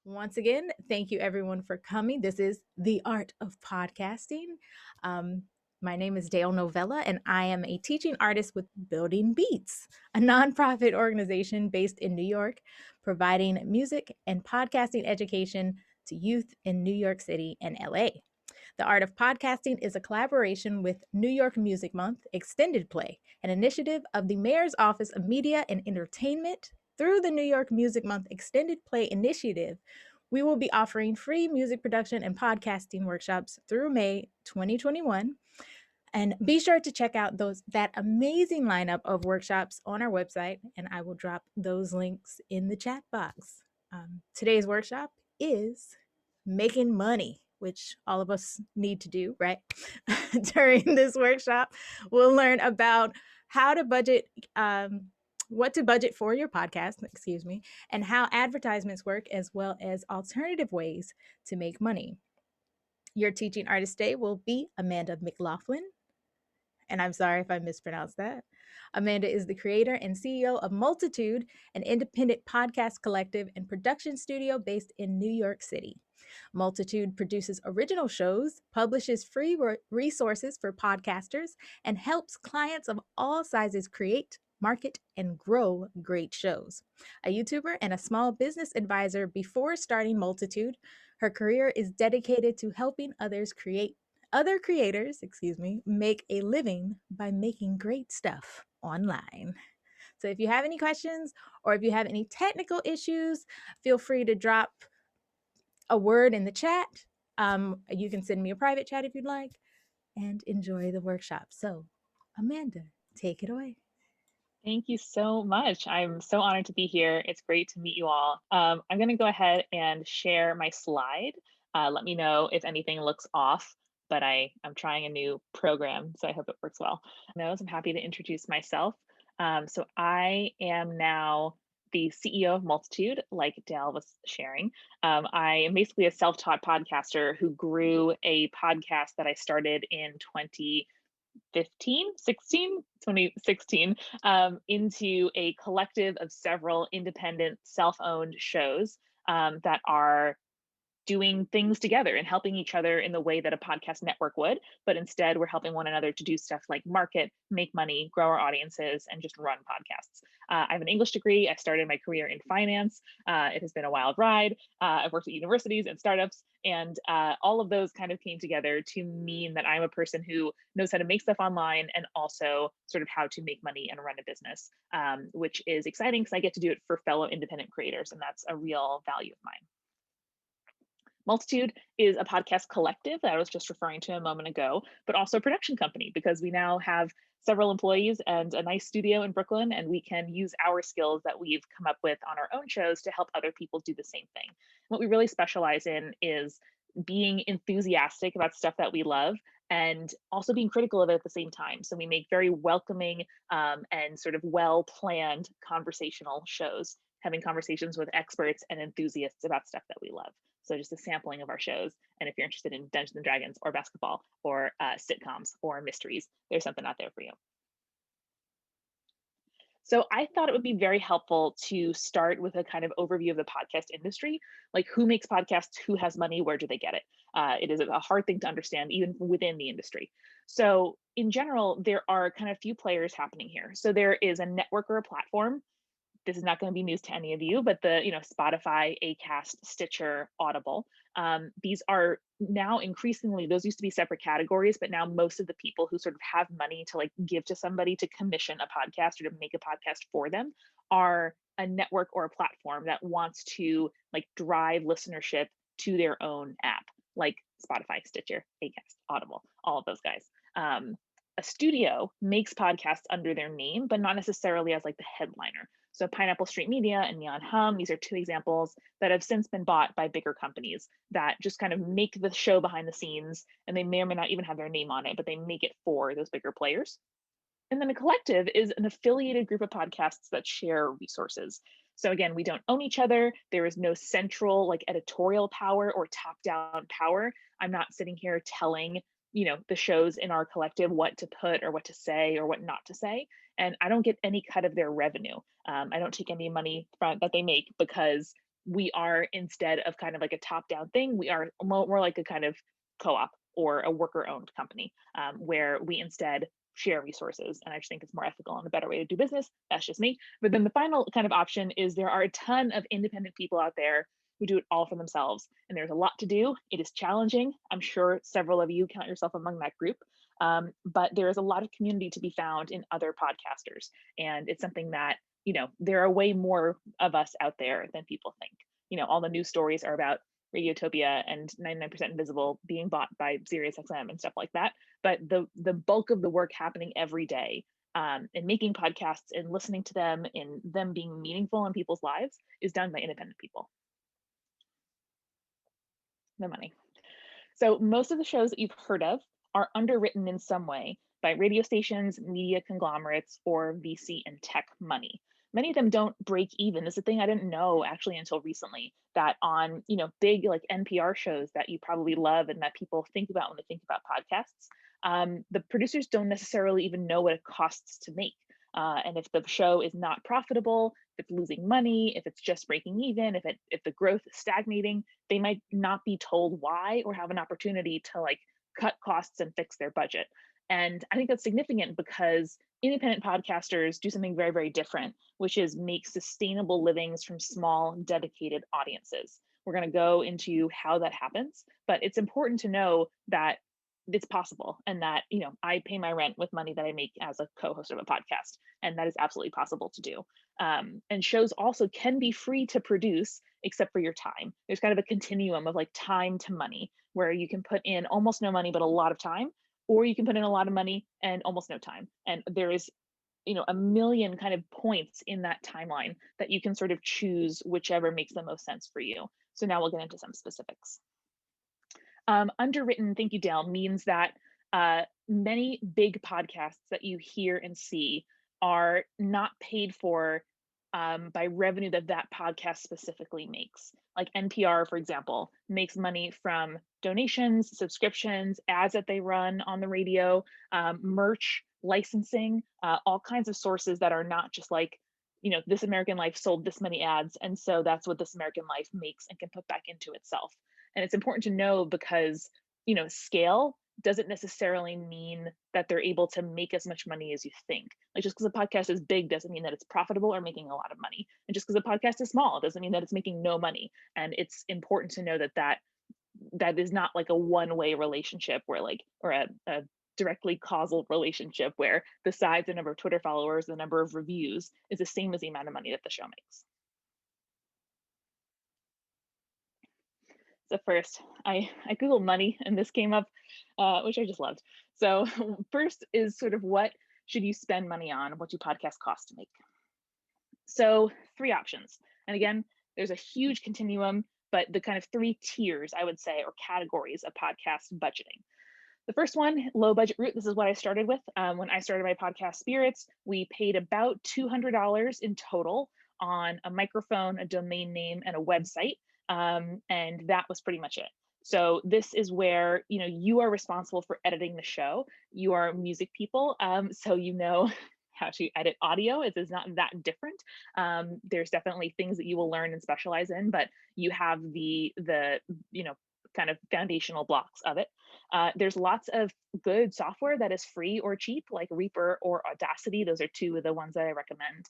Once again, thank you everyone for coming. This is The Art of Podcasting. My name is Dale Novella, and I am a teaching artist with Building Beats, a nonprofit organization based in New York, providing music and podcasting education to youth in New York City and LA. The Art of Podcasting is a collaboration with New York Music Month Extended Play, an initiative of the Mayor's Office of Media and Entertainment. Through the New York Music Month Extended Play initiative, we will be offering free music production and podcasting workshops through May 2021. And be sure to check out that amazing lineup of workshops on our website, and I will drop those links in the chat box. Today's workshop is making money, which all of us need to do, right? During this workshop, we'll learn about how to budget, what to budget for your podcast, and how advertisements work, as well as alternative ways to make money. Your teaching artist today will be Amanda McLoughlin, and I'm sorry if I mispronounced that. Amanda is the creator and CEO of Multitude, an independent podcast collective and production studio based in New York City. Multitude produces original shows, publishes free resources for podcasters, and helps clients of all sizes create, market, and grow great shows. A YouTuber and a small business advisor before starting Multitude, her career is dedicated to helping other creators, make a living by making great stuff online. So if you have any questions or if you have any technical issues, feel free to drop a word in the chat. You can send me a private chat if you'd like, and enjoy the workshop. So, Amanda, take it away. Thank you so much. I'm so honored to be here. It's great to meet you all. I'm going to go ahead and share my slide. Let me know if anything looks off, but I'm trying a new program, so I hope it works well. I'm happy to introduce myself. So I am now the CEO of Multitude, like Dale was sharing. I am basically a self-taught podcaster who grew a podcast that I started in 2016 into a collective of several independent self-owned shows that are doing things together and helping each other in the way that a podcast network would, but instead we're helping one another to do stuff like market, make money, grow our audiences, and just run podcasts. I have an English degree. I started my career in finance. It has been a wild ride. I've worked at universities and startups, and all of those kind of came together to mean that I'm a person who knows how to make stuff online and also sort of how to make money and run a business, which is exciting because I get to do it for fellow independent creators, and that's a real value of mine. Multitude is a podcast collective that I was just referring to a moment ago, but also a production company because we now have several employees and a nice studio in Brooklyn, and we can use our skills that we've come up with on our own shows to help other people do the same thing. What we really specialize in is being enthusiastic about stuff that we love and also being critical of it at the same time. So we make very welcoming and sort of well-planned conversational shows, having conversations with experts and enthusiasts about stuff that we love. So just a sampling of our shows. And if you're interested in Dungeons and Dragons or basketball or sitcoms or mysteries, there's something out there for you. So I thought it would be very helpful to start with a kind of overview of the podcast industry, like who makes podcasts, who has money, where do they get it? It is a hard thing to understand even within the industry. So in general, there are kind of few players happening here. So there is a network or a platform. This is not going to be news to any of you, but Spotify, Acast, Stitcher, Audible. These are now increasingly, those used to be separate categories, but now most of the people who sort of have money to like give to somebody to commission a podcast or to make a podcast for them are a network or a platform that wants to like drive listenership to their own app, like Spotify, Stitcher, Acast, Audible, all of those guys. A studio makes podcasts under their name, but not necessarily as like the headliner. So Pineapple Street Media and Neon Hum, these are two examples that have since been bought by bigger companies that just kind of make the show behind the scenes, and they may or may not even have their name on it, but they make it for those bigger players. And then a collective is an affiliated group of podcasts that share resources. So again, we don't own each other. There is no central like editorial power or top-down power. I'm not sitting here telling the shows in our collective what to put or what to say or what not to say. And I don't get any cut of their revenue. I don't take any money from that they make because we are, instead of kind of like a top-down thing, we are more like a kind of co-op or a worker-owned company, where we instead share resources. And I just think it's more ethical and a better way to do business. That's just me. But then the final kind of option is there are a ton of independent people out there who do it all for themselves. And there's a lot to do. It is challenging. I'm sure several of you count yourself among that group. But there is a lot of community to be found in other podcasters. And it's something that, there are way more of us out there than people think. All the news stories are about Radiotopia and 99% Invisible being bought by SiriusXM and stuff like that. But the bulk of the work happening every day, and making podcasts and listening to them and them being meaningful in people's lives, is done by independent people. No money. So most of the shows that you've heard of are underwritten in some way by radio stations, media conglomerates, or VC and tech money. Many of them don't break even. This is a thing I didn't know actually until recently, that on, big like NPR shows that you probably love and that people think about when they think about podcasts, the producers don't necessarily even know what it costs to make. And if the show is not profitable, if it's losing money, if it's just breaking even, if the growth is stagnating, they might not be told why or have an opportunity to like cut costs and fix their budget. And I think that's significant because independent podcasters do something very, very different, which is make sustainable livings from small, dedicated audiences. We're going to go into how that happens, but it's important to know that it's possible, and that I pay my rent with money that I make as a co-host of a podcast, and that is absolutely possible to do. And shows also can be free to produce, except for your time. There's kind of a continuum of like time to money, where you can put in almost no money but a lot of time, or you can put in a lot of money and almost no time. And there is a million kind of points in that timeline that you can sort of choose whichever makes the most sense for you. So now we'll get into some specifics. Underwritten, thank you, Dale, means that many big podcasts that you hear and see are not paid for by revenue that podcast specifically makes. Like NPR, for example, makes money from donations, subscriptions, ads that they run on the radio, merch, licensing, all kinds of sources that are not just like, This American Life sold this many ads, and so that's what This American Life makes and can put back into itself. And it's important to know because, scale doesn't necessarily mean that they're able to make as much money as you think. Like just because a podcast is big doesn't mean that it's profitable or making a lot of money. And just because a podcast is small doesn't mean that it's making no money. And it's important to know that is not like a one-way relationship where or a directly causal relationship where the size, the number of Twitter followers, the number of reviews is the same as the amount of money that the show makes. So first, I Googled money and this came up, which I just loved. So first is sort of what should you spend money on? What do podcasts cost to make? So 3 options. And again, there's a huge continuum, but the kind of 3 tiers, I would say, or categories of podcast budgeting. The first one, low budget route. This is what I started with. When I started my podcast Spirits, we paid about $200 in total on a microphone, a domain name, and a website. And that was pretty much it. So this is where you are responsible for editing the show. You are music people, so how to edit audio. It is not that different. There's definitely things that you will learn and specialize in, but you have the kind of foundational blocks of it. There's lots of good software that is free or cheap, like Reaper or Audacity. Those are 2 of the ones that I recommend.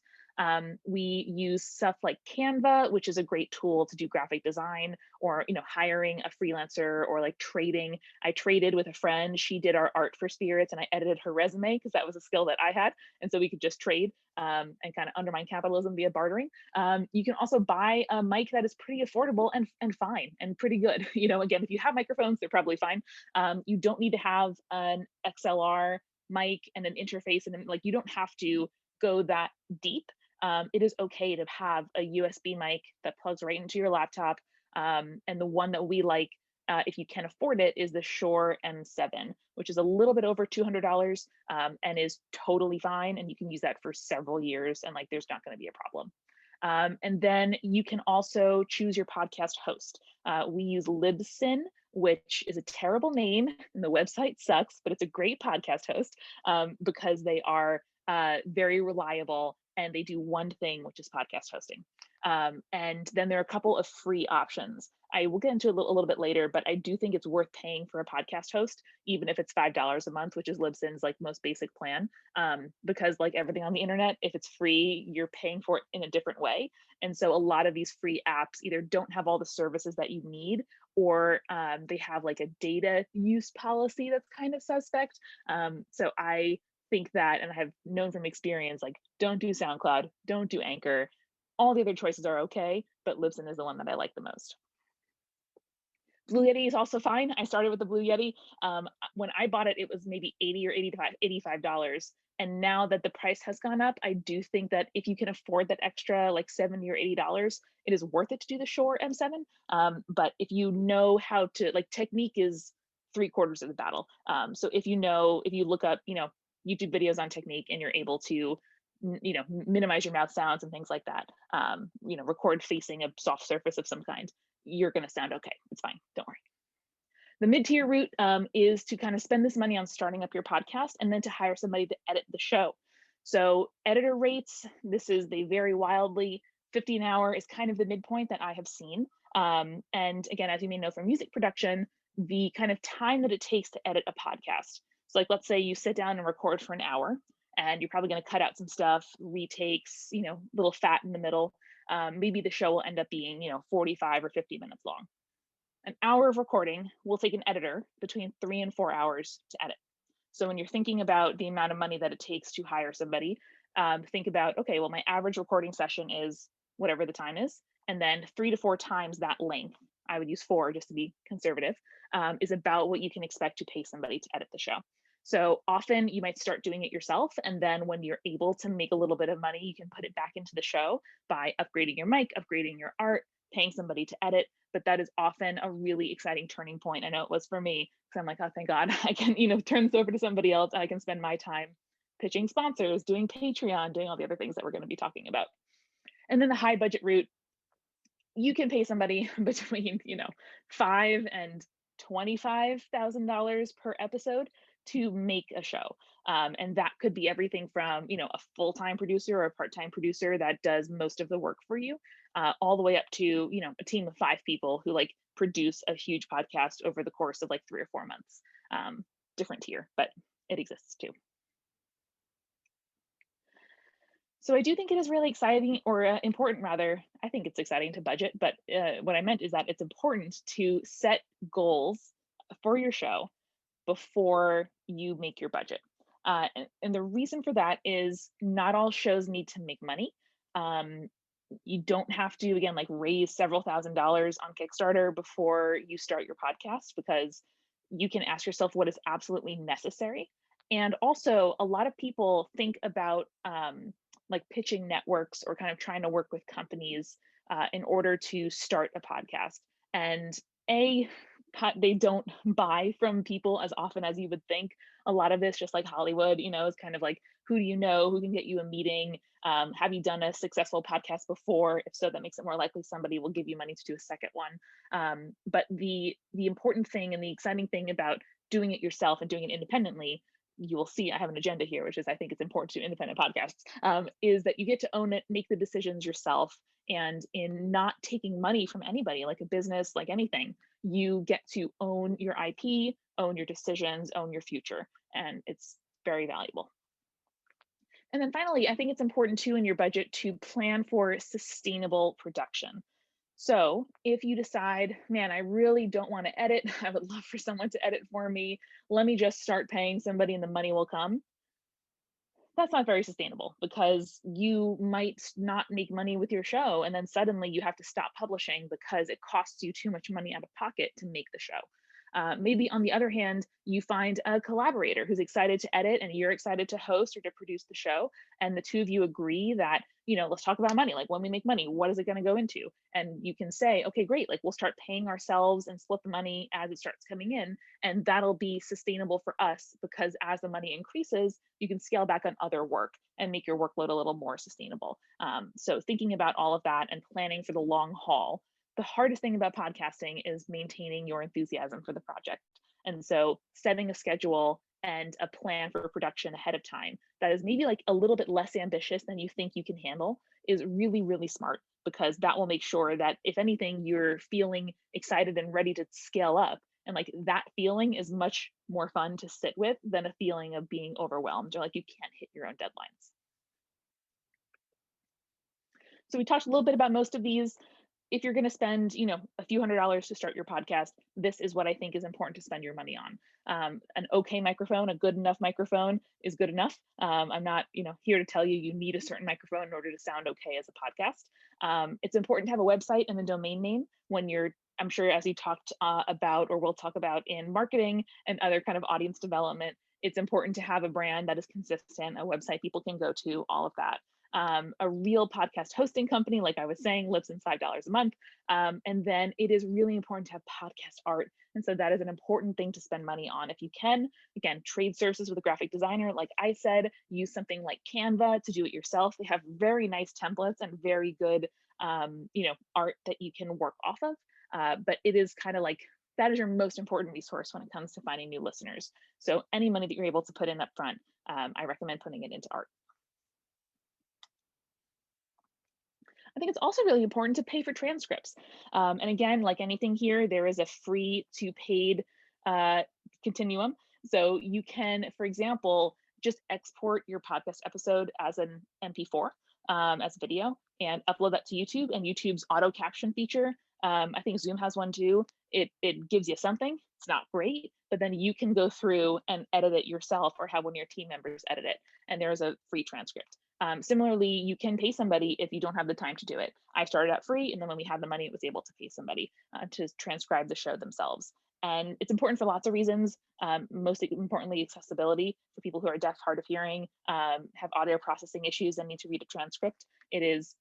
We use stuff like Canva, which is a great tool to do graphic design, or hiring a freelancer, or like trading. I traded with a friend. She did our art for Spirits and I edited her resume because that was a skill that I had, and so we could just trade and kind of undermine capitalism via bartering. You can also buy a mic that is pretty affordable and fine and pretty good. Again, if you have microphones, they're probably fine. You don't need to have an XLR mic and an interface, and you don't have to go that deep. It is okay to have a USB mic that plugs right into your laptop. And the one that we like, if you can afford it, is the Shure M7, which is a little bit over $200 and is totally fine. And you can use that for several years and there's not going to be a problem. And then you can also choose your podcast host. We use Libsyn, which is a terrible name and the website sucks, but it's a great podcast host because they are very reliable and they do one thing, which is podcast hosting. And then there are a couple of free options. I will get into a little bit later, but I do think it's worth paying for a podcast host, even if it's $5 a month, which is Libsyn's like most basic plan. Because like everything on the internet, if it's free, you're paying for it in a different way. And so a lot of these free apps either don't have all the services that you need, or they have like a data use policy that's kind of suspect. So I think that, and I have known from experience, like don't do SoundCloud, don't do Anchor. All the other choices are okay, but Libsyn is the one that I like the most. Blue Yeti is also fine. I started with the Blue Yeti. When I bought it, it was maybe 80 or 85 $85. And now that the price has gone up, I do think that if you can afford that extra like 70 or $80, it is worth it to do the Shure M7. But if you know how to, like, technique is 3/4 of the battle. So if you look up, YouTube videos on technique, and you're able to, minimize your mouth sounds and things like that, record facing a soft surface of some kind, you're going to sound okay. It's fine. Don't worry. The mid-tier route is to kind of spend this money on starting up your podcast and then to hire somebody to edit the show. So editor rates, they vary wildly. 50 an hour is kind of the midpoint that I have seen. And again, as you may know from music production, the kind of time that it takes to edit a podcast. So like, let's say you sit down and record for an hour, and you're probably going to cut out some stuff, retakes, little fat in the middle. Maybe the show will end up being, 45 or 50 minutes long. An hour of recording will take an editor between 3 and 4 hours to edit. So when you're thinking about the amount of money that it takes to hire somebody, think about, okay, well, my average recording session is whatever the time is, and then 3 to 4 times that length, I would use 4 just to be conservative, is about what you can expect to pay somebody to edit the show. So often you might start doing it yourself, and then when you're able to make a little bit of money, you can put it back into the show by upgrading your mic, upgrading your art, paying somebody to edit. But that is often a really exciting turning point. I know it was for me, because I'm like, oh, thank God, I can, turn this over to somebody else. I can spend my time pitching sponsors, doing Patreon, doing all the other things that we're going to be talking about. And then the high budget route, you can pay somebody between, $5,000 and $25,000 per episode to make a show. And that could be everything from, a full-time producer or a part-time producer that does most of the work for you, all the way up to, a team of 5 people who like produce a huge podcast over the course of like 3 or 4 months. Different tier, but it exists too. So I do think it is really exciting, or important rather. I think it's exciting to budget, but what I meant is that it's important to set goals for your show before you make your budget. And the reason for that is not all shows need to make money. You don't have to, again, like raise several $1,000s on Kickstarter before you start your podcast, because you can ask yourself what is absolutely necessary. And also, a lot of people think about like pitching networks or kind of trying to work with companies in order to start a podcast. And they don't buy from people as often as you would think. A lot of this, just like Hollywood, is kind of like, who do you know, who can get you a meeting? Have you done a successful podcast before? If so, that makes it more likely somebody will give you money to do a second one. But the important thing and the exciting thing about doing it yourself and doing it independently, you will see I have an agenda here, which is I think it's important to independent podcasts, is that you get to own it, make the decisions yourself. And in not taking money from anybody, like a business, like anything, you get to own your IP, own your decisions, own your future. And it's very valuable. And then finally, I think it's important too in your budget to plan for sustainable production. So if you decide, man, I really don't want to edit, I would love for someone to edit for me, let me just start paying somebody and the money will come. That's not very sustainable, because you might not make money with your show, and then suddenly you have to stop publishing because it costs you too much money out of pocket to make the show. Maybe on the other hand, you find a collaborator who's excited to edit and you're excited to host or to produce the show, and the two of you agree that, let's talk about money. Like, when we make money, what is it going to go into? And you can say, okay, great, like we'll start paying ourselves and split the money as it starts coming in, and that'll be sustainable for us, because as the money increases, you can scale back on other work and make your workload a little more sustainable. So thinking about all of that and planning for the long haul. The hardest thing about podcasting is maintaining your enthusiasm for the project. And so setting a schedule and a plan for production ahead of time that is maybe like a little bit less ambitious than you think you can handle is really, really smart, because that will make sure that if anything, you're feeling excited and ready to scale up. And like that feeling is much more fun to sit with than a feeling of being overwhelmed or like you can't hit your own deadlines. So we talked a little bit about most of these. If you're going to spend, a few $100s to start your podcast, this is what I think is important to spend your money on. An okay microphone, a good enough microphone is good enough. I'm not, here to tell you you need a certain microphone in order to sound okay as a podcast. It's important to have a website and a domain name when you're, I'm sure as you talked about, or we'll talk about in marketing and other kind of audience development, it's important to have a brand that is consistent, a website people can go to, all of that. A real podcast hosting company, like I was saying, lives in $5 a month. And then it is really important to have podcast art. And so that is an important thing to spend money on. If you can, again, trade services with a graphic designer. Like I said, use something like Canva to do it yourself. They have very nice templates and very good, art that you can work off of. But it is kind of like, that is your most important resource when it comes to finding new listeners. So any money that you're able to put in up front, I recommend putting it into art. I think it's also really important to pay for transcripts. And again, like anything here, there is a free to paid continuum. So you can, for example, just export your podcast episode as an MP4, as video, and upload that to YouTube. And YouTube's auto caption feature, I think Zoom has one too. It gives you something. It's not great, but then you can go through and edit it yourself or have one of your team members edit it. And there's a free transcript. Similarly, you can pay somebody if you don't have the time to do it. I started out free, and then when we had the money, it was able to pay somebody to transcribe the show themselves. And it's important for lots of reasons. Most importantly, accessibility for people who are deaf, hard of hearing, have audio processing issues and need to read a transcript. It is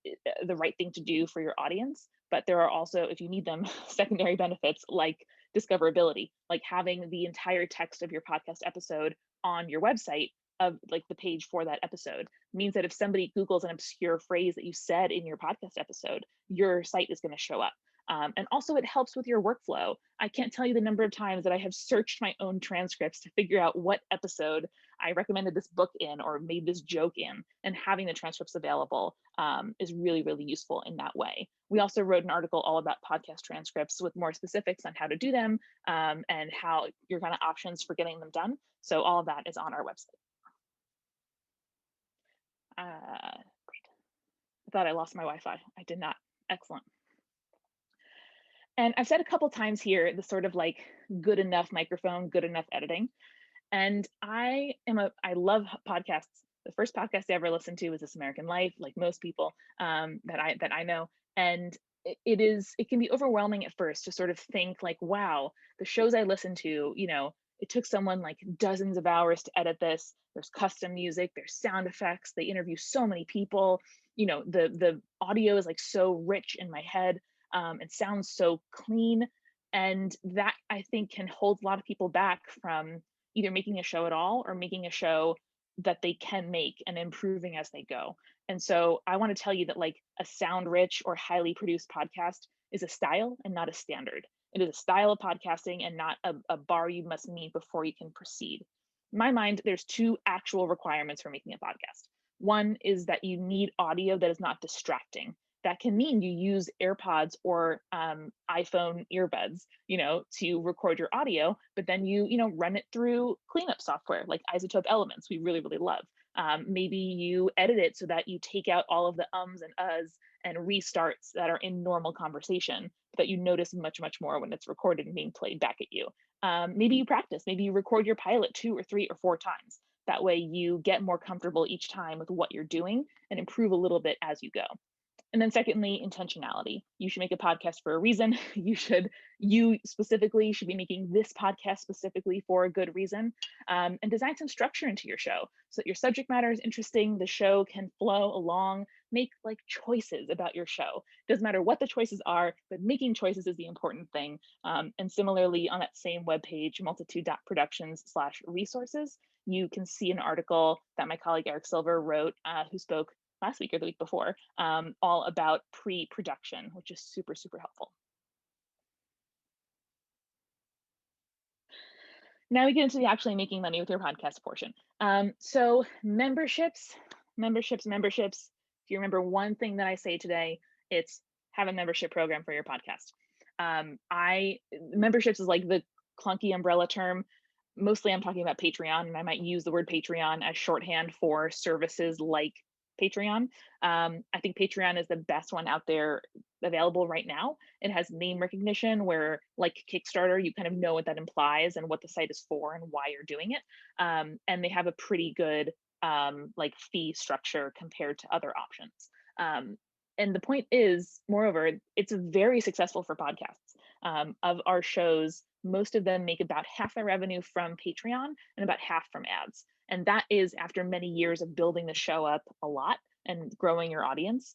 the right thing to do for your audience. But there are also, if you need them, secondary benefits like discoverability, like having the entire text of your podcast episode on your website of like the page for that episode means that if somebody Googles an obscure phrase that you said in your podcast episode, your site is going to show up. And also it helps with your workflow. I can't tell you the number of times that I have searched my own transcripts to figure out what episode I recommended this book in or made this joke in, and having the transcripts available is really, really useful in that way. We also wrote an article all about podcast transcripts with more specifics on how to do them and how your kind of options for getting them done. So all of that is on our website. Great. I thought I lost my Wi-Fi. I did not. Excellent. And I've said a couple times here, the sort of like good enough microphone, good enough editing. And I love podcasts. The first podcast I ever listened to was This American Life, like most people that I know. And it can be overwhelming at first to sort of think like, wow, the shows I listen to, it took someone like dozens of hours to edit this. There's custom music, there's sound effects, they interview so many people. The audio is like so rich in my head. It sounds so clean. And that I think can hold a lot of people back from either making a show at all or making a show that they can make and improving as they go. And so I want to tell you that like a sound rich or highly produced podcast is a style and not a standard. It is a style of podcasting and not a bar you must meet before you can proceed. In my mind, there's two actual requirements for making a podcast. One is that you need audio that is not distracting. That can mean you use AirPods or iPhone earbuds, to record your audio, but then you run it through cleanup software like Isotope Elements, we really, really love. Maybe you edit it so that you take out all of the ums and uhs and restarts that are in normal conversation, that you notice much, much more when it's recorded and being played back at you. Maybe you practice, maybe you record your pilot 2 or 3 or 4 times. That way you get more comfortable each time with what you're doing and improve a little bit as you go. And then secondly, intentionality. You should make a podcast for a reason. You specifically should be making this podcast specifically for a good reason, and design some structure into your show so that your subject matter is interesting, the show can flow along, make like choices about your show. Doesn't matter what the choices are, but making choices is the important thing. And similarly, on that same webpage, multitude.productions/resources, you can see an article that my colleague Eric Silver wrote, who spoke last week or the week before, all about pre-production, which is super, super helpful. Now we get into the actually making money with your podcast portion. So memberships. If you remember one thing that I say today, it's have a membership program for your podcast. I Memberships is like the clunky umbrella term. Mostly I'm talking about Patreon, and I might use the word Patreon as shorthand for services like Patreon. I think Patreon is the best one out there available right now. It has name recognition where, like Kickstarter, you kind of know what that implies and what the site is for and why you're doing it. And they have a pretty good like fee structure compared to other options. And the point is, moreover, it's very successful for podcasts. Of our shows, most of them make about half their revenue from Patreon and about half from ads. And that is after many years of building the show up a lot and growing your audience.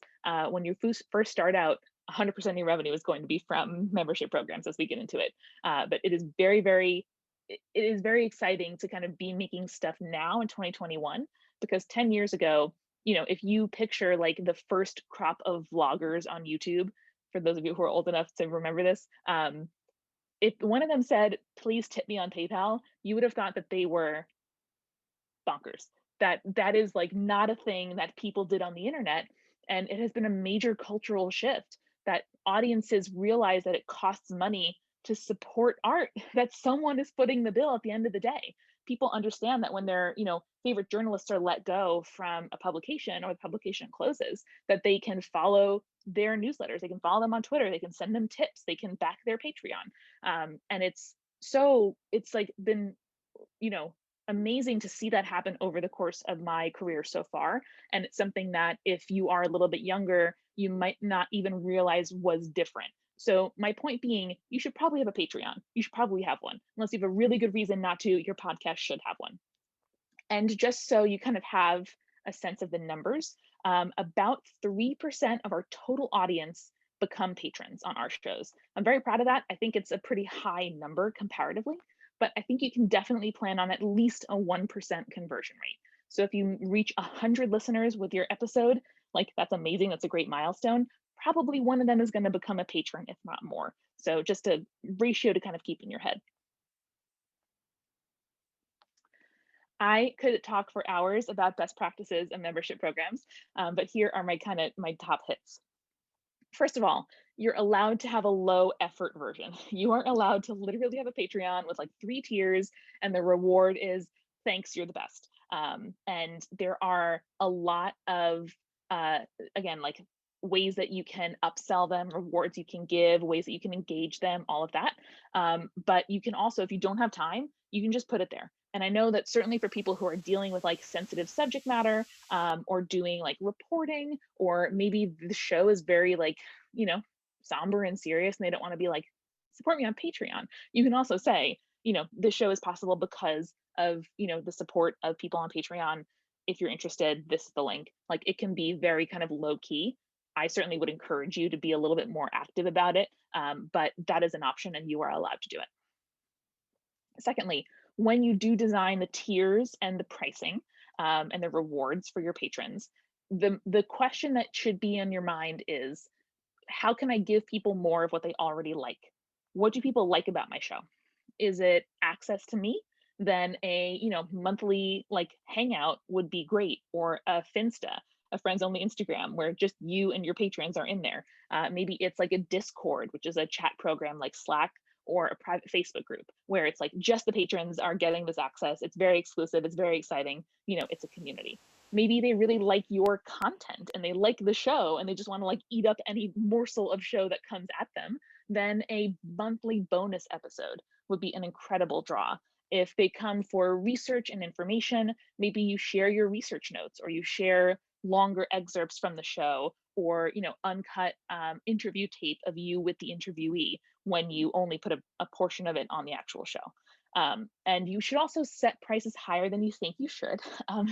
When you first start out, 100% of your revenue is going to be from membership programs as we get into it. But it is it is very exciting to kind of be making stuff now in 2021, because 10 years ago, if you picture like the first crop of vloggers on YouTube, for those of you who are old enough to remember this, if one of them said, please tip me on PayPal, you would have thought that they were bonkers. That is like not a thing that people did on the internet. And it has been a major cultural shift that audiences realize that it costs money to support art, that someone is footing the bill at the end of the day. People understand that when their, favorite journalists are let go from a publication or the publication closes, that they can follow their newsletters, they can follow them on Twitter, they can send them tips, they can back their Patreon. And it's like been, you know, amazing to see that happen over the course of my career so far. And it's something that if you are a little bit younger, you might not even realize was different. So my point being, you should probably have a Patreon. You should probably have one. Unless you have a really good reason not to, your podcast should have one. And just so you kind of have a sense of the numbers, about 3% of our total audience become patrons on our shows. I'm very proud of that. I think it's a pretty high number comparatively, but I think you can definitely plan on at least a 1% conversion rate. So if you reach 100 listeners with your episode, like that's amazing. That's a great milestone. Probably one of them is going to become a patron, if not more. So just a ratio to kind of keep in your head. I could talk for hours about best practices and membership programs, but here are my top hits. First of all, you're allowed to have a low effort version. You aren't allowed to literally have a Patreon with like 3 tiers and the reward is thanks, you're the best. And there are a lot of, again, like ways that you can upsell them, rewards you can give, ways that you can engage them, all of that. But you can also, if you don't have time, you can just put it there. And I know that certainly for people who are dealing with like sensitive subject matter, or doing like reporting, or maybe the show is very like, somber and serious and they don't want to be like, support me on Patreon. You can also say, this show is possible because of, the support of people on Patreon. If you're interested, this is the link. Like it can be very kind of low key. I certainly would encourage you to be a little bit more active about it, but that is an option and you are allowed to do it. Secondly, when you do design the tiers and the pricing, and the rewards for your patrons, the question that should be in your mind is, how can I give people more of what they already like? What do people like about my show? Is it access to me? Then a monthly like hangout would be great, or a Finsta, a friends only Instagram where just you and your patrons are in there. Maybe it's like a Discord, which is a chat program like Slack, or a private Facebook group where it's like just the patrons are getting this access. It's very exclusive. It's very exciting. It's a community. Maybe they really like your content and they like the show and they just want to like eat up any morsel of show that comes at them. Then a monthly bonus episode would be an incredible draw. If they come for research and information, maybe you share your research notes or you share longer excerpts from the show, or uncut interview tape of you with the interviewee when you only put a portion of it on the actual show. And you should also set prices higher than you think you should.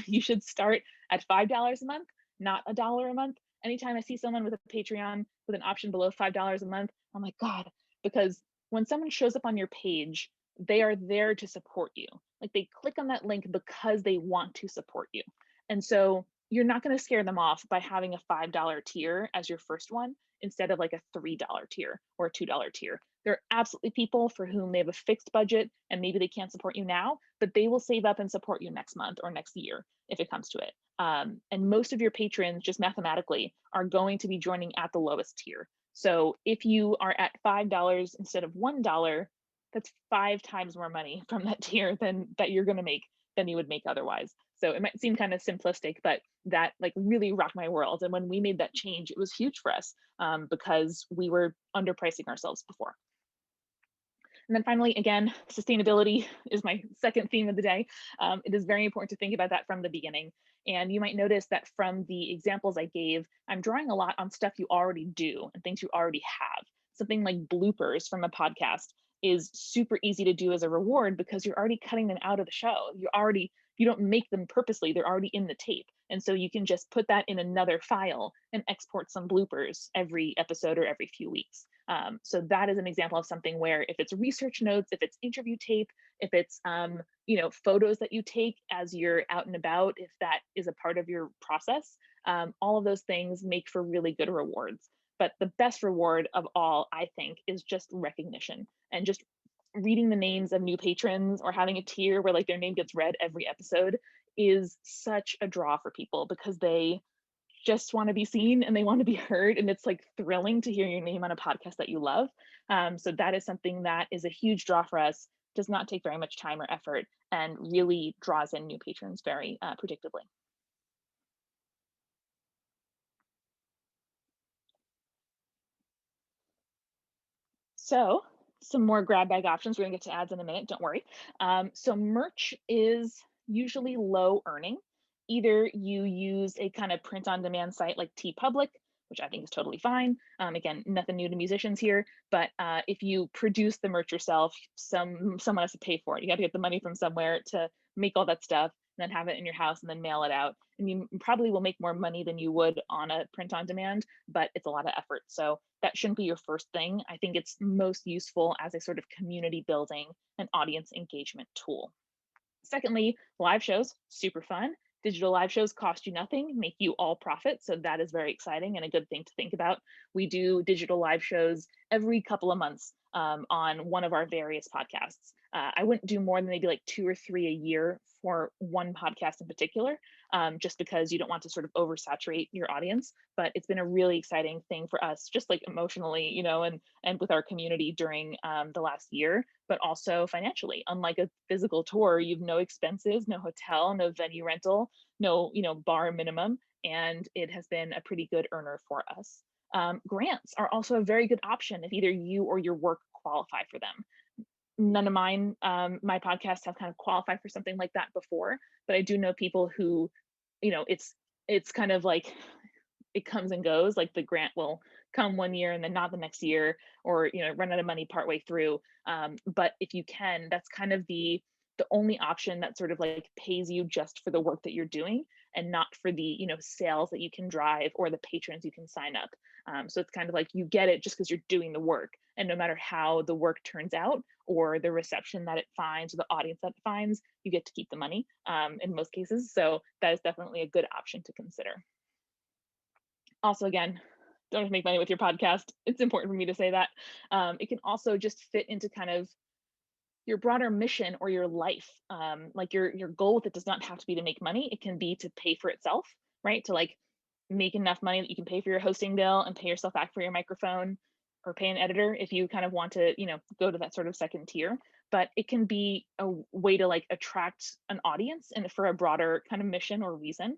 You should start at $5 a month, not $1 a month. Anytime I see someone with a Patreon with an option below $5 a month, I'm like, God, because when someone shows up on your page, they are there to support you. Like they click on that link because they want to support you. And so you're not going to scare them off by having a $5 tier as your first one instead of like a $3 tier or a $2 tier. There are absolutely people for whom they have a fixed budget and maybe they can't support you now, but they will save up and support you next month or next year if it comes to it. And most of your patrons, just mathematically, are going to be joining at the lowest tier. So if you are at $5 instead of $1, that's 5 times more money from that tier than that you're going to make than you would make otherwise. So it might seem kind of simplistic, but that like really rocked my world. And when we made that change, it was huge for us because we were underpricing ourselves before. And then finally, again, sustainability is my second theme of the day. It is very important to think about that from the beginning. And you might notice that from the examples I gave, I'm drawing a lot on stuff you already do and things you already have. Something like bloopers from a podcast is super easy to do as a reward because you're already cutting them out of the show. You don't make them purposely, they're already in the tape. And so you can just put that in another file and export some bloopers every episode or every few weeks. So that is an example of something where if it's research notes, if it's interview tape, if it's photos that you take as you're out and about, if that is a part of your process, all of those things make for really good rewards. But the best reward of all, I think, is just recognition and just reading the names of new patrons or having a tier where like their name gets read every episode is such a draw for people because they just want to be seen and they want to be heard, and it's like thrilling to hear your name on a podcast that you love. So that is something that is a huge draw for us, does not take very much time or effort, and really draws in new patrons very predictably. So some more grab bag options. We're gonna get to ads in a minute, don't worry. So merch is usually low earning. Either you use a kind of print on demand site like TeePublic, which I think is totally fine. Again, nothing new to musicians here, but if you produce the merch yourself, someone has to pay for it. You got to get the money from somewhere to make all that stuff, and then have it in your house and then mail it out. And you probably will make more money than you would on a print on demand, but it's a lot of effort. So that shouldn't be your first thing. I think it's most useful as a sort of community building and audience engagement tool. Secondly, live shows, super fun. Digital live shows cost you nothing, make you all profit. So that is very exciting and a good thing to think about. We do digital live shows every couple of months on one of our various podcasts. I wouldn't do more than maybe like 2 or 3 a year for one podcast in particular, just because you don't want to sort of oversaturate your audience. But it's been a really exciting thing for us, just like emotionally, and with our community during the last year, but also financially. Unlike a physical tour, you've no expenses, no hotel, no venue rental, no bar minimum, and it has been a pretty good earner for us. Grants are also a very good option if either you or your work qualify for them. None of my podcasts have kind of qualified for something like that before, but I do know people who, it's kind of like it comes and goes. Like the grant will come one year and then not the next year, or run out of money partway through. But if you can, that's kind of the only option that sort of like pays you just for the work that you're doing and not for the sales that you can drive or the patrons you can sign up. So it's kind of like you get it just because you're doing the work, and no matter how the work turns out or the reception that it finds or the audience that it finds, you get to keep the money in most cases. So that is definitely a good option to consider. Also, again, don't have to make money with your podcast. It's important for me to say that. It can also just fit into kind of your broader mission or your life. Like your goal with it does not have to be to make money. It can be to pay for itself, right? To like make enough money that you can pay for your hosting bill and pay yourself back for your microphone, or pay an editor if you kind of want to, go to that sort of second tier. But it can be a way to like attract an audience and for a broader kind of mission or reason,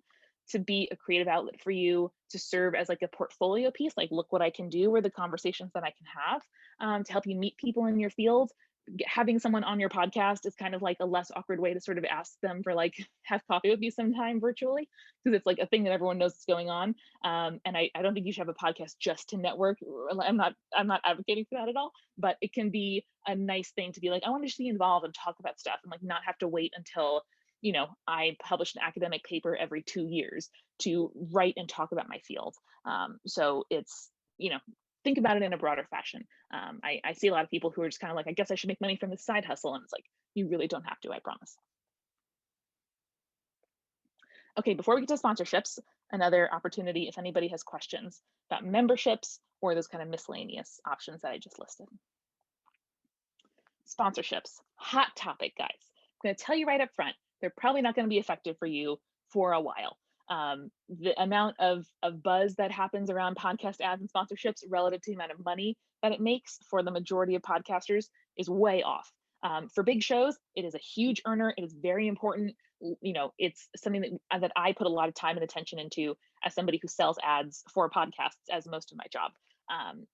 to be a creative outlet for you, to serve as like a portfolio piece, like look what I can do, or the conversations that I can have, to help you meet people in your field. Having someone on your podcast is kind of like a less awkward way to sort of ask them for like have coffee with me sometime virtually, because it's like a thing that everyone knows is going on. And I don't think you should have a podcast just to network. I'm not advocating for that at all, but it can be a nice thing to be like, I want to just be involved and talk about stuff and like not have to wait until I publish an academic paper every 2 years to write and talk about my field. So it's, think about it in a broader fashion. I see a lot of people who are just kind of like, I guess I should make money from this side hustle. And it's like, you really don't have to, I promise. Okay, before we get to sponsorships, another opportunity if anybody has questions about memberships or those kind of miscellaneous options that I just listed. Sponsorships, hot topic, guys. I'm going to tell you right up front, they're probably not going to be effective for you for a while. The amount of buzz that happens around podcast ads and sponsorships relative to the amount of money that it makes for the majority of podcasters is way off. For big shows, it is a huge earner. It is very important. It's something that I put a lot of time and attention into as somebody who sells ads for podcasts as most of my job.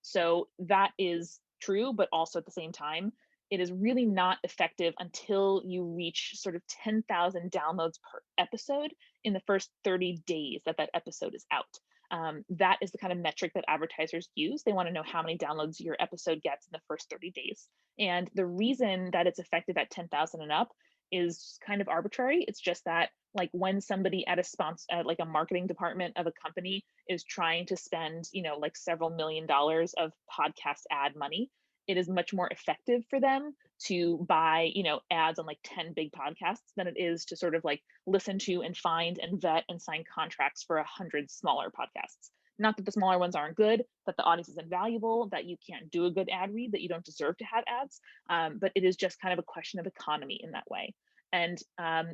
So that is true, but also at the same time, it is really not effective until you reach sort of 10,000 downloads per episode in the first 30 days that that episode is out. That is the kind of metric that advertisers use. They want to know how many downloads your episode gets in the first 30 days. And the reason that it's effective at 10,000 and up is kind of arbitrary. It's just that like when somebody at a sponsor, at like a marketing department of a company is trying to spend, like several $1,000,000 of podcast ad money, it is much more effective for them to buy, ads on like 10 big podcasts than it is to sort of like listen to and find and vet and sign contracts for 100 smaller podcasts. Not that the smaller ones aren't good, that the audience is invaluable, that you can't do a good ad read, that you don't deserve to have ads, but it is just kind of a question of economy in that way. And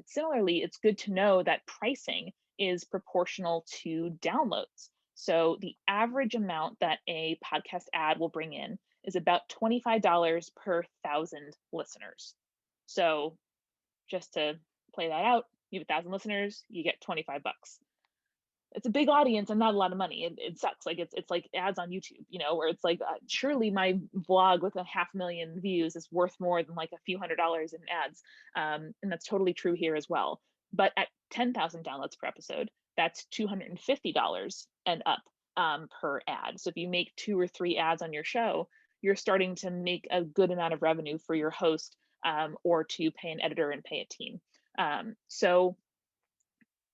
similarly, it's good to know that pricing is proportional to downloads. So the average amount that a podcast ad will bring in is about $25 per 1,000 listeners. So just to play that out, you have 1,000 listeners, you get 25 bucks. It's a big audience and not a lot of money. It sucks. Like it's like ads on YouTube, where it's like surely my vlog with 500,000 views is worth more than like a few $100s in ads, and that's totally true here as well. But at 10,000 downloads per episode, that's $250 and up per ad. So if you make 2 or 3 ads on your show, you're starting to make a good amount of revenue for your host, or to pay an editor and pay a team. So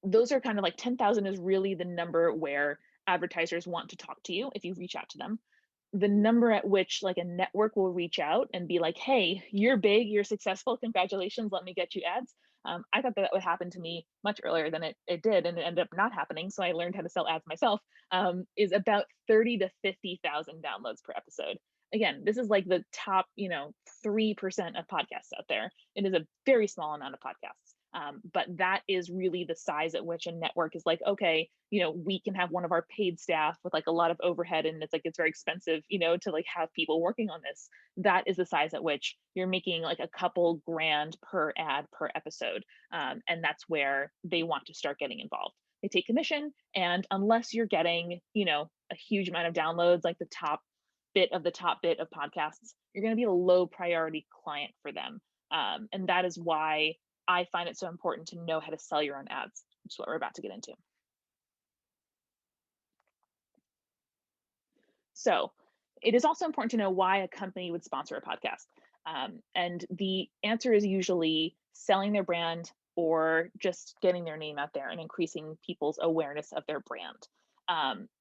those are kind of like 10,000 is really the number where advertisers want to talk to you if you reach out to them. The number at which like a network will reach out and be like, hey, you're big, you're successful, congratulations, let me get you ads. I thought that would happen to me much earlier than it did, and it ended up not happening. So I learned how to sell ads myself, is about 30 to 50,000 downloads per episode. Again, this is like the top, 3% of podcasts out there. It is a very small amount of podcasts. But that is really the size at which a network is like, okay, we can have one of our paid staff with like a lot of overhead, and it's very expensive, to like have people working on this. That is the size at which you're making like a couple grand per ad per episode. And that's where they want to start getting involved. They take commission, and unless you're getting, a huge amount of downloads, like the top bit of podcasts, you're going to be a low priority client for them. And that is why I find it so important to know how to sell your own ads, which is what we're about to get into. So it is also important to know why a company would sponsor a podcast. And the answer is usually selling their brand or just getting their name out there and increasing people's awareness of their brand.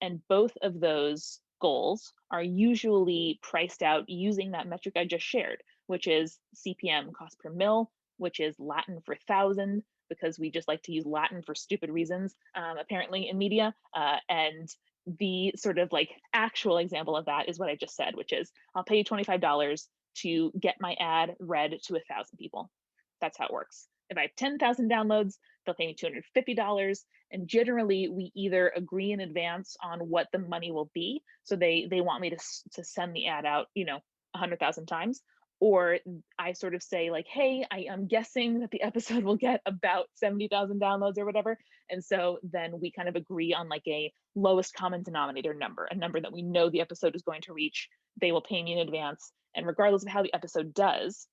And both of those goals are usually priced out using that metric I just shared, which is CPM, cost per mil, which is Latin for thousand, because we just like to use Latin for stupid reasons, apparently in media. And the sort of like actual example of that is what I just said, which is I'll pay you $25 to get my ad read to 1,000 people. That's how it works. If I have 10,000 downloads, they'll pay me $250. And generally, we either agree in advance on what the money will be. So they want me to send the ad out, 100,000 times. Or I sort of say like, hey, I am guessing that the episode will get about 70,000 downloads or whatever. And so then we kind of agree on like a lowest common denominator number, a number that we know the episode is going to reach. They will pay me in advance. And regardless of how the episode does,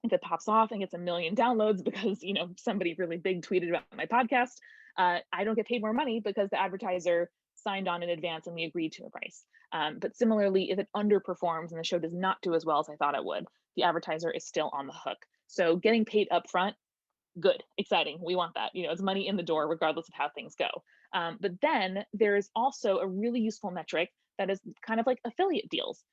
if it pops off and gets 1 million downloads because, somebody really big tweeted about my podcast, I don't get paid more money because the advertiser signed on in advance and we agreed to a price. But similarly, if it underperforms and the show does not do as well as I thought it would, the advertiser is still on the hook. So getting paid upfront, good, exciting. We want that. It's money in the door regardless of how things go. But then there's also a really useful metric that is kind of like affiliate deals,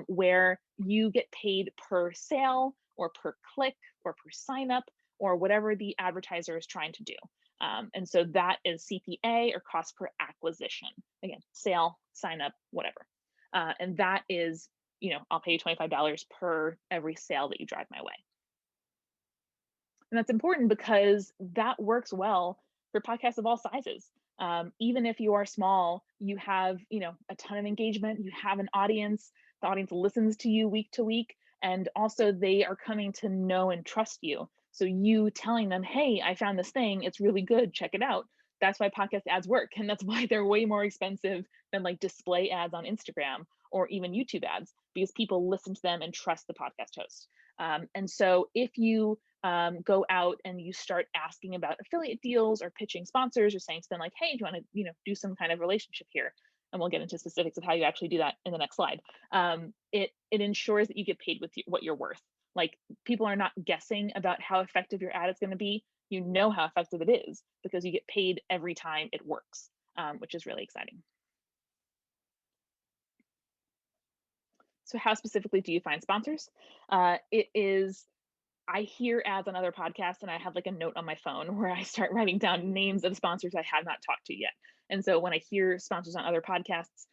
where you get paid per sale or per click or per sign up or whatever the advertiser is trying to do. And so that is CPA, or cost per acquisition. Again, sale, sign up, whatever. And that is I'll pay you $25 per every sale that you drive my way. And that's important because that works well for podcasts of all sizes. Even if you are small, you have, a ton of engagement, you have an audience, the audience listens to you week to week, and also they are coming to know and trust you. So you telling them, hey, I found this thing, it's really good, check it out. That's why podcast ads work. And that's why they're way more expensive than like display ads on Instagram or even YouTube ads, because people listen to them and trust the podcast host. And so if you go out and you start asking about affiliate deals or pitching sponsors or saying to them like, hey, do you want to, do some kind of relationship here? And we'll get into specifics of how you actually do that in the next slide. It ensures that you get paid with what you're worth. Like, people are not guessing about how effective your ad is going to be. You know how effective it is because you get paid every time it works, which is really exciting. So how specifically do you find sponsors? I hear ads on other podcasts and I have like a note on my phone where I start writing down names of sponsors I have not talked to yet. And so when I hear sponsors on other podcasts,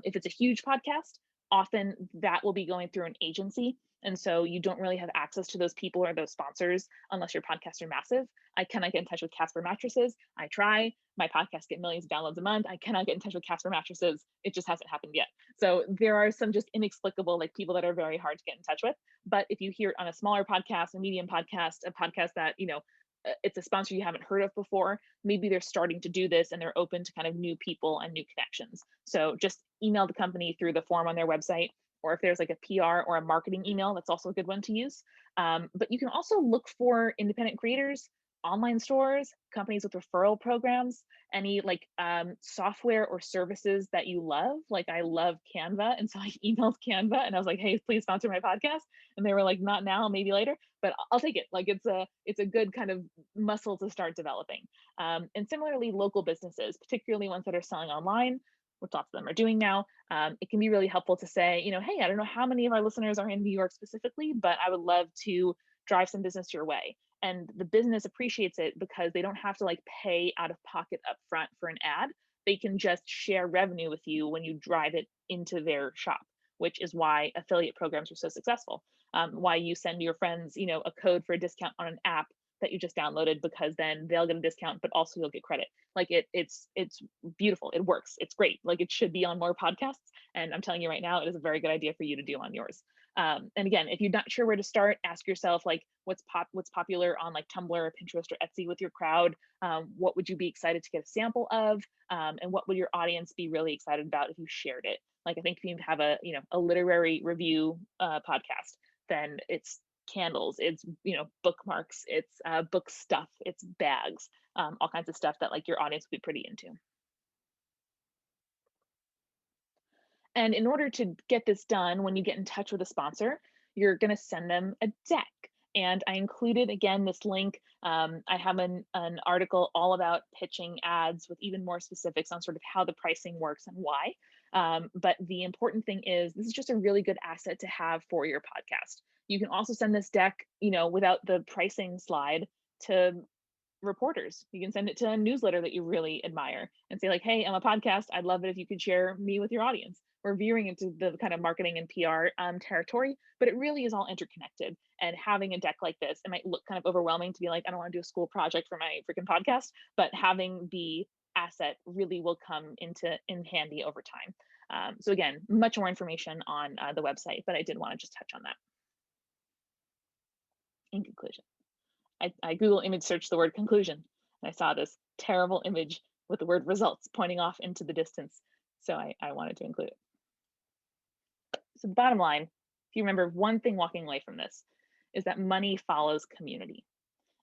if it's a huge podcast, often that will be going through an agency. And so you don't really have access to those people or those sponsors unless your podcasts are massive. I cannot get in touch with Casper mattresses. I try. My podcasts get millions of downloads a month. I cannot get in touch with Casper mattresses. It just hasn't happened yet. So there are some just inexplicable like people that are very hard to get in touch with. But if you hear it on a smaller podcast, a medium podcast, a podcast that, it's a sponsor you haven't heard of before, maybe they're starting to do this and they're open to kind of new people and new connections. So just email the company through the form on their website, or if there's like a PR or a marketing email, that's also a good one to use. But you can also look for independent creators, online stores, companies with referral programs, any like software or services that you love. Like, I love Canva. And so I emailed Canva and I was like, hey, please sponsor my podcast. And they were like, not now, maybe later, but I'll take it. Like, it's a good kind of muscle to start developing. And similarly, local businesses, particularly ones that are selling online, which lots of them are doing now, it can be really helpful to say, hey, I don't know how many of our listeners are in New York specifically, but I would love to drive some business your way. And the business appreciates it because they don't have to like pay out of pocket upfront for an ad. They can just share revenue with you when you drive it into their shop, which is why affiliate programs are so successful. Why you send your friends, a code for a discount on an app that you just downloaded, because then they'll get a discount, but also you'll get credit. Like, it's beautiful. It works. It's great. Like, it should be on more podcasts. And I'm telling you right now, it is a very good idea for you to do on yours. And again, if you're not sure where to start, ask yourself like, what's popular on like Tumblr or Pinterest or Etsy with your crowd? What would you be excited to get a sample of? And what would your audience be really excited about if you shared it? Like, I think if you have a literary review podcast, then it's candles, it's bookmarks, it's book stuff, it's bags, all kinds of stuff that like your audience would be pretty into. And in order to get this done, when you get in touch with a sponsor, you're going to send them a deck. And I included, again, this link. I have an article all about pitching ads with even more specifics on sort of how the pricing works and why. But the important thing is, this is just a really good asset to have for your podcast. You can also send this deck, without the pricing slide, to reporters. You can send it to a newsletter that you really admire and say like, hey, I'm a podcast. I'd love it if you could share me with your audience. We're veering into the kind of marketing and PR territory, but it really is all interconnected. And having a deck like this, it might look kind of overwhelming to be like, I don't want to do a school project for my freaking podcast, but having the asset really will come in handy over time. So again, much more information on the website, but I did want to just touch on that. In conclusion, I Google image searched the word conclusion, and I saw this terrible image with the word results pointing off into the distance. So I wanted to include it. So the bottom line, if you remember one thing walking away from this, is that money follows community,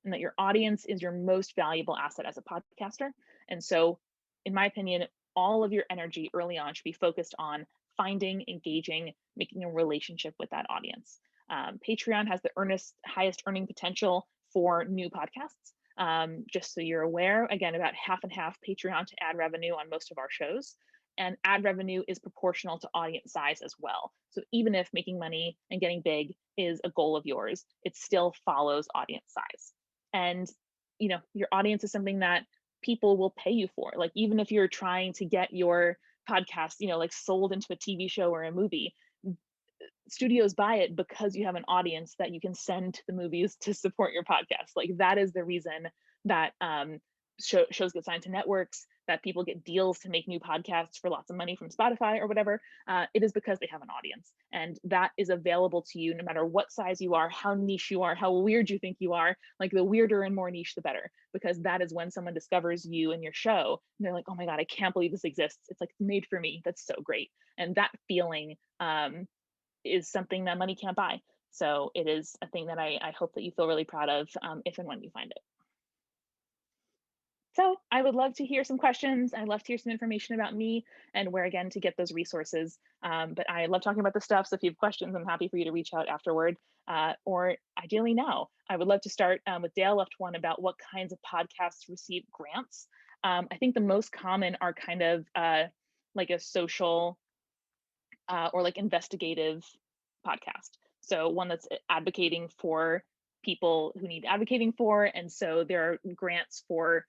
and that your audience is your most valuable asset as a podcaster. And so, in my opinion, all of your energy early on should be focused on finding, engaging, making a relationship with that audience. Patreon has the highest earning potential for new podcasts. Just so you're aware, again, about half and half Patreon to ad revenue on most of our shows. And ad revenue is proportional to audience size as well. So even if making money and getting big is a goal of yours, it still follows audience size. And your audience is something that people will pay you for. Like, even if you're trying to get your podcast, like sold into a TV show or a movie, studios buy it because you have an audience that you can send to the movies to support your podcast. Like that is the reason that shows get signed to networks, that people get deals to make new podcasts for lots of money from Spotify or whatever. It is because they have an audience, and that is available to you no matter what size you are, how niche you are, how weird you think you are. Like the weirder and more niche, the better, because that is when someone discovers you and your show, and they're like, "Oh my god, I can't believe this exists! It's like made for me." That's so great, and that feeling is something that money can't buy. So it is a thing that I hope that you feel really proud of if and when you find it. So I would love to hear some questions. I'd love to hear some information about me and where again to get those resources. But I love talking about this stuff. So if you have questions, I'm happy for you to reach out afterward, or ideally now. I would love to start with Dale left one about what kinds of podcasts receive grants. I think the most common are kind of like a social or like investigative podcast. So one that's advocating for people who need advocating for, and so there are grants for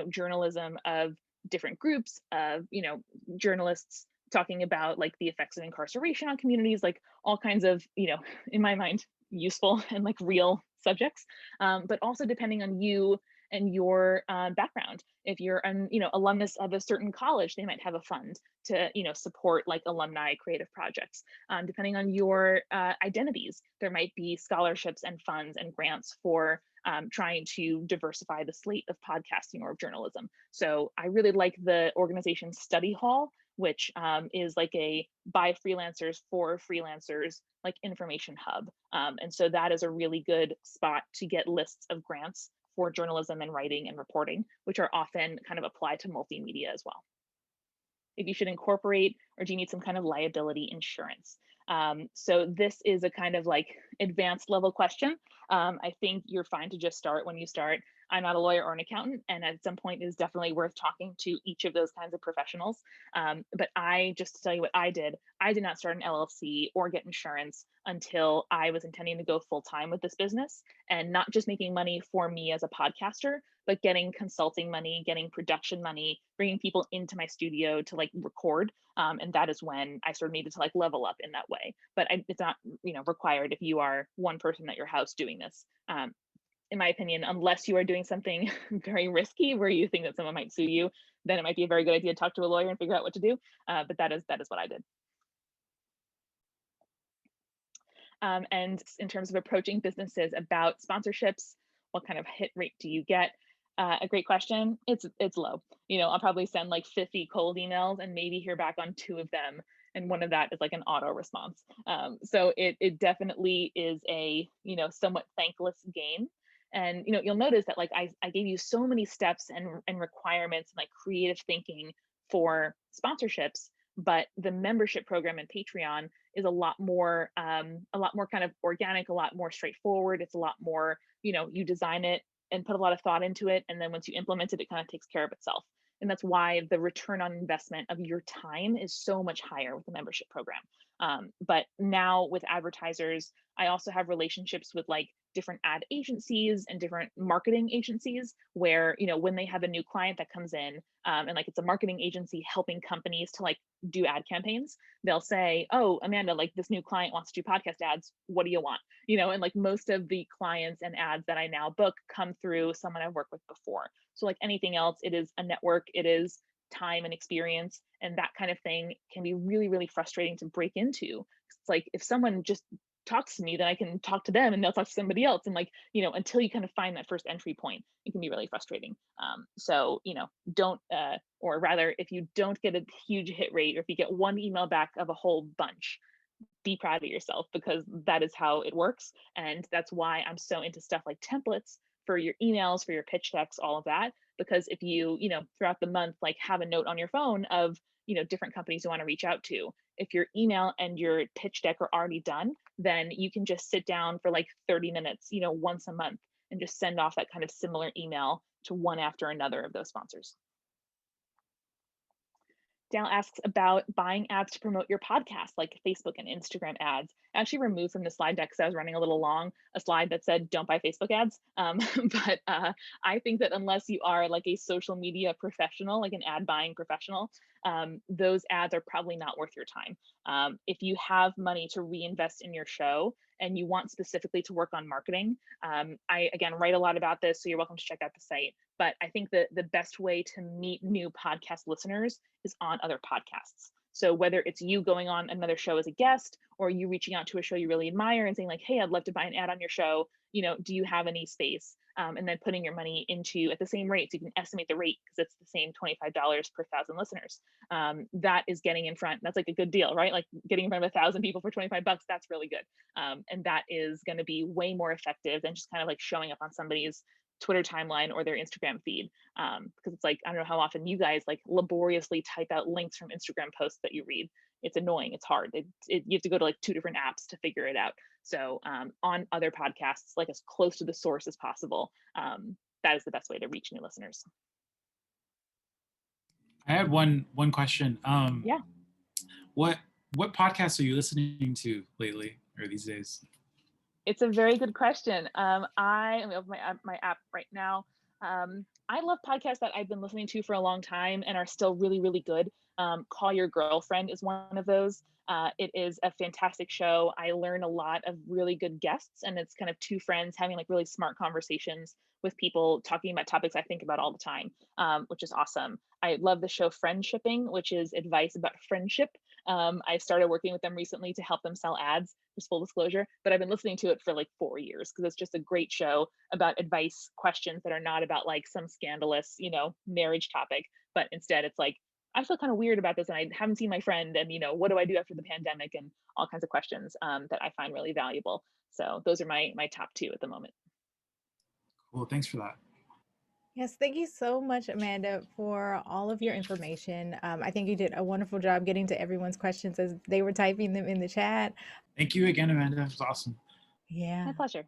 journalism of different groups of journalists talking about like the effects of incarceration on communities, like all kinds of in my mind useful and like real subjects, but also depending on you and your background. If you're an alumnus of a certain college, they might have a fund to support like alumni creative projects. Depending on your identities, there might be scholarships and funds and grants for trying to diversify the slate of podcasting or of journalism. So I really like the organization Study Hall, which is like a by freelancers for freelancers like information hub. And so that is a really good spot to get lists of grants for journalism and writing and reporting, which are often kind of applied to multimedia as well. If you should incorporate, or do you need some kind of liability insurance? So this is a kind of like advanced level question. I think you're fine to just start when you start. I'm not a lawyer or an accountant, and at some point it is definitely worth talking to each of those kinds of professionals. But just to tell you what I did not start an LLC or get insurance until I was intending to go full time with this business, and not just making money for me as a podcaster, but getting consulting money, getting production money, bringing people into my studio to like record. And that is when I sort of needed to like level up in that way. But it's not, required if you are one person at your house doing this. In my opinion, unless you are doing something very risky where you think that someone might sue you, then it might be a very good idea to talk to a lawyer and figure out what to do. But that is what I did. And in terms of approaching businesses about sponsorships, what kind of hit rate do you get? A great question. It's low. I'll probably send like 50 cold emails and maybe hear back on 2 of them, and one of that is like an auto response. So it definitely is a somewhat thankless game. And you'll notice that like I gave you so many steps and requirements and like creative thinking for sponsorships, but the membership program and Patreon is a lot more kind of organic, a lot more straightforward. It's a lot more, you design it and put a lot of thought into it, and then once you implement it, it kind of takes care of itself. And that's why the return on investment of your time is so much higher with the membership program. But now with advertisers, I also have relationships with like different ad agencies and different marketing agencies where when they have a new client that comes in, and like it's a marketing agency helping companies to like do ad campaigns, they'll say, "Oh, Amanda, like this new client wants to do podcast ads, what do you want?" And like most of the clients and ads that I now book come through someone I've worked with before. So like anything else, it is a network, it is time and experience, and that kind of thing can be really, really frustrating to break into. It's like if someone just talks to me, then I can talk to them and they'll talk to somebody else, and like until you kind of find that first entry point, it can be really frustrating. So don't or rather, if you don't get a huge hit rate, or if you get one email back of a whole bunch, be proud of yourself, because that is how it works. And that's why I'm so into stuff like templates for your emails, for your pitch decks, all of that. Because if you throughout the month like have a note on your phone of different companies you want to reach out to, if your email and your pitch deck are already done, then you can just sit down for like 30 minutes once a month and just send off that kind of similar email to one after another of those sponsors. Dale asks about buying ads to promote your podcast, like Facebook and Instagram ads. I actually removed from the slide deck because I was running a little long a slide that said don't buy Facebook ads. But I think that unless you are like a social media professional, like an ad buying professional, those ads are probably not worth your time. If you have money to reinvest in your show and you want specifically to work on marketing, I again write a lot about this, so you're welcome to check out the site. But I think that the best way to meet new podcast listeners is on other podcasts. So whether it's you going on another show as a guest or you reaching out to a show you really admire and saying like, hey, I'd love to buy an ad on your show, do you have any space? And then putting your money into at the same rate. So you can estimate the rate because it's the same $25 per thousand listeners. That is getting in front. That's like a good deal, right? Like getting in front of 1,000 people for $25, that's really good. And that is going to be way more effective than just kind of like showing up on somebody's Twitter timeline or their Instagram feed. Because it's like, I don't know how often you guys like laboriously type out links from Instagram posts that you read. It's annoying. It's hard. You have to go to like 2 different apps to figure it out. So on other podcasts, like as close to the source as possible, that is the best way to reach new listeners. I had one question. Yeah. What podcasts are you listening to lately or these days? It's a very good question. Let me open my app right now. I love podcasts that I've been listening to for a long time and are still really, really good. Call Your Girlfriend is one of those. It is a fantastic show. I learn a lot of really good guests, and it's kind of 2 friends having like really smart conversations with people talking about topics I think about all the time, which is awesome. I love the show Friendshipping, which is advice about friendship. I started working with them recently to help them sell ads, just full disclosure, but I've been listening to it for like 4 years because it's just a great show about advice questions that are not about like some scandalous, marriage topic, but instead it's like, I feel kind of weird about this and I haven't seen my friend and, what do I do after the pandemic and all kinds of questions that I find really valuable. So those are my top 2 at the moment. Cool. Thanks for that. Yes, thank you so much, Amanda, for all of your information. I think you did a wonderful job getting to everyone's questions as they were typing them in the chat. Thank you again, Amanda. It was awesome. Yeah. My pleasure.